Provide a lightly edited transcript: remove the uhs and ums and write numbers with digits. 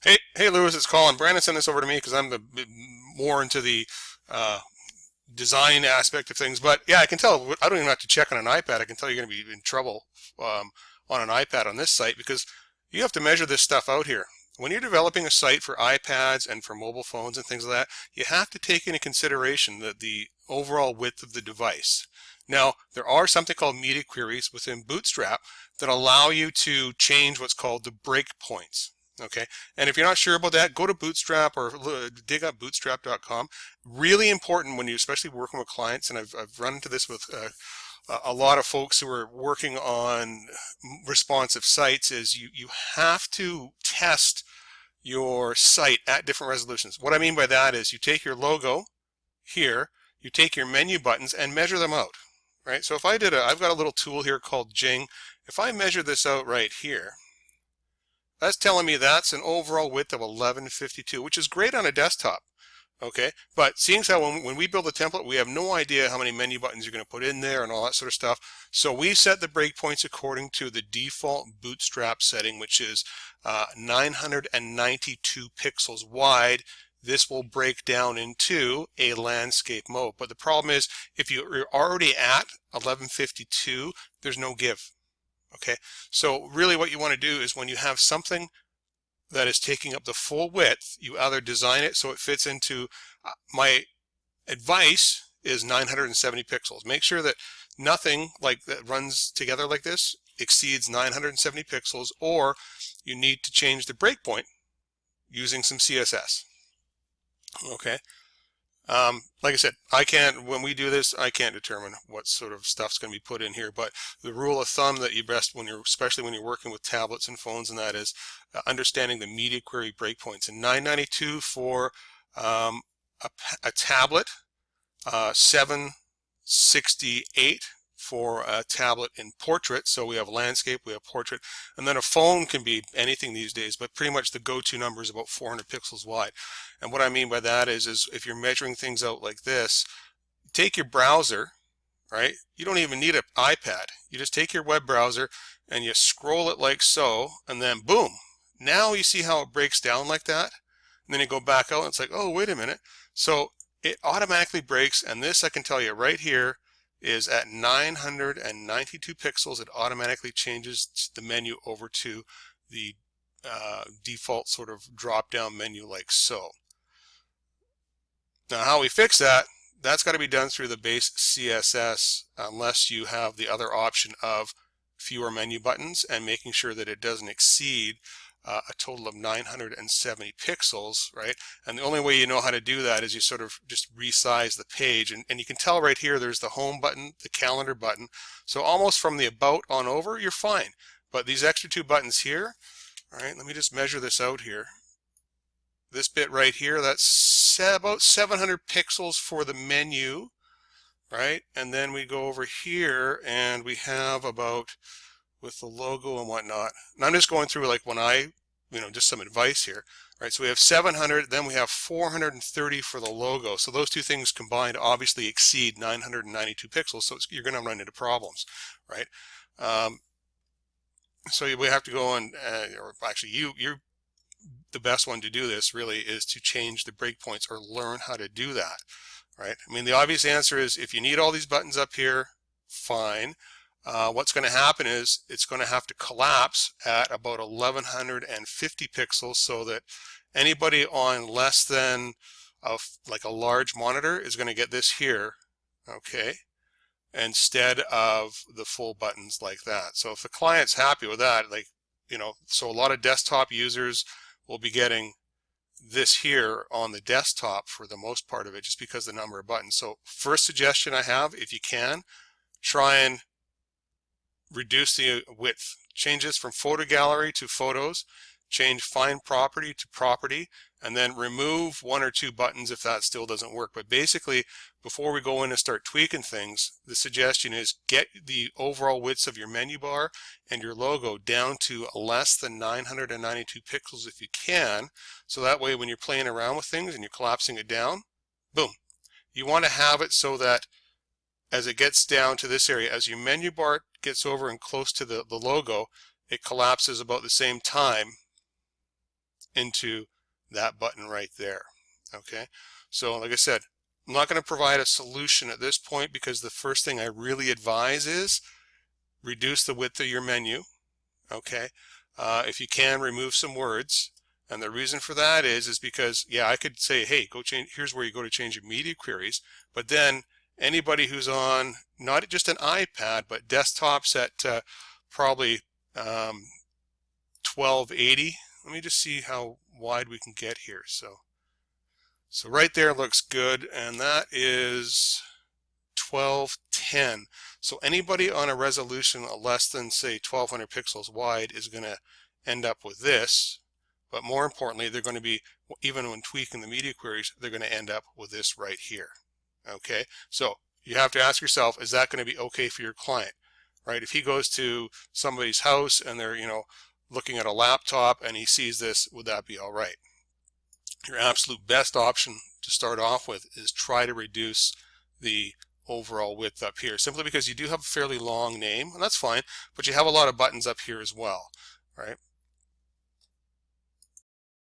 Hey, Lewis, it's Colin. Brandon sent this over to me because I'm more into the uh, design aspect of things. But yeah, I can tell. I don't even have to check on an iPad. I can tell you're going to be in trouble um, on an iPad on this site because you have to measure this stuff out here. When you're developing a site for iPads and for mobile phones and things like that, you have to take into consideration the overall width of the device. Now, there are something called media queries within Bootstrap that allow you to change what's called the breakpoints. Okay, and if you're not sure about that, go to Bootstrap or dig up bootstrap.com. Really important when you, especially working with clients, and I've run into this with a lot of folks who are working on responsive sites, is you have to test your site at different resolutions. What I mean by that is you take your logo here, you take your menu buttons and measure them out, right? So if I've got a little tool here called Jing. If I measure this out right here, that's telling me that's an overall width of 1152, which is great on a desktop. Okay, but seeing as how when we build a template, we have no idea how many menu buttons you're going to put in there and all that sort of stuff. So we set the breakpoints according to the default Bootstrap setting, which is 992 pixels wide. This will break down into a landscape mode. But the problem is, if you're already at 1152, there's no give. Okay, so really what you want to do is when you have something that is taking up the full width, you either design it so it fits into, my advice is 970 pixels. Make sure that nothing like that runs together like this exceeds 970 pixels, or you need to change the breakpoint using some CSS. Okay. Like I said, when we do this, I can't determine what sort of stuff's going to be put in here, but the rule of thumb that you best, especially when you're working with tablets and phones, and that is understanding the media query breakpoints. And 992 for um, a tablet, 768 for a tablet in portrait. So we have landscape, we have portrait, and then a phone can be anything these days, but pretty much the go-to number is about 400 pixels wide. And what I mean by that is if you're measuring things out like this, take your browser, right? You don't even need an iPad. You just take your web browser and you scroll it like so, and then boom. Now you see how it breaks down like that? And then you go back out and it's like, oh, wait a minute. So it automatically breaks, and this I can tell you right here is at 992 pixels. It automatically changes the menu over to the default sort of drop down menu like so. Now how we fix that, that's got to be done through the base CSS unless you have the other option of fewer menu buttons and making sure that it doesn't exceed a total of 970 pixels, right? And the only way you know how to do that is you sort of just resize the page. And you can tell right here there's the home button, the calendar button. So almost from the about on over, you're fine. But these extra two buttons here, all right, let me just measure this out here. This bit right here, that's about 700 pixels for the menu, right? And then we go over here and we have about, with the logo and whatnot, and I'm just going through like when just some advice here, right? So we have 700, then we have 430 for the logo. So those two things combined obviously exceed 992 pixels, so you're going to run into problems, right? So we have to go and, or actually you're the best one to do this really is to change the breakpoints or learn how to do that, right? I mean, the obvious answer is if you need all these buttons up here, fine. What's going to happen is it's going to have to collapse at about 1150 pixels so that anybody on less than like a large monitor is going to get this here, okay, instead of the full buttons like that. So if the client's happy with that, like, so a lot of desktop users will be getting this here on the desktop for the most part of it, just because the number of buttons. So first suggestion I have, if you can, try and reduce the width. Change this from photo gallery to photos, change find property to property, and then remove one or two buttons if that still doesn't work. But basically, before we go in and start tweaking things, the suggestion is get the overall widths of your menu bar and your logo down to less than 992 pixels if you can, so that way when you're playing around with things and you're collapsing it down, boom. You want to have it so that as it gets down to this area, as your menu bar gets over and close to the logo, it collapses about the same time into that button right there. Okay, so like I said, I'm not going to provide a solution at this point, because the first thing I really advise is reduce the width of your menu. Okay, if you can, remove some words. And the reason for that is because, yeah, I could say, hey, go change, here's where you go to change your media queries. But then anybody who's on not just an iPad, but desktops at probably 1280. Let me just see how wide we can get here. So right there looks good, and that is 1210. So anybody on a resolution less than, say, 1200 pixels wide is going to end up with this. But more importantly, they're going to be, even when tweaking the media queries, they're going to end up with this right here. Okay, so you have to ask yourself, is that going to be okay for your client, right? If he goes to somebody's house and they're, looking at a laptop and he sees this, would that be all right? Your absolute best option to start off with is try to reduce the overall width up here, simply because you do have a fairly long name, and that's fine, but you have a lot of buttons up here as well, right?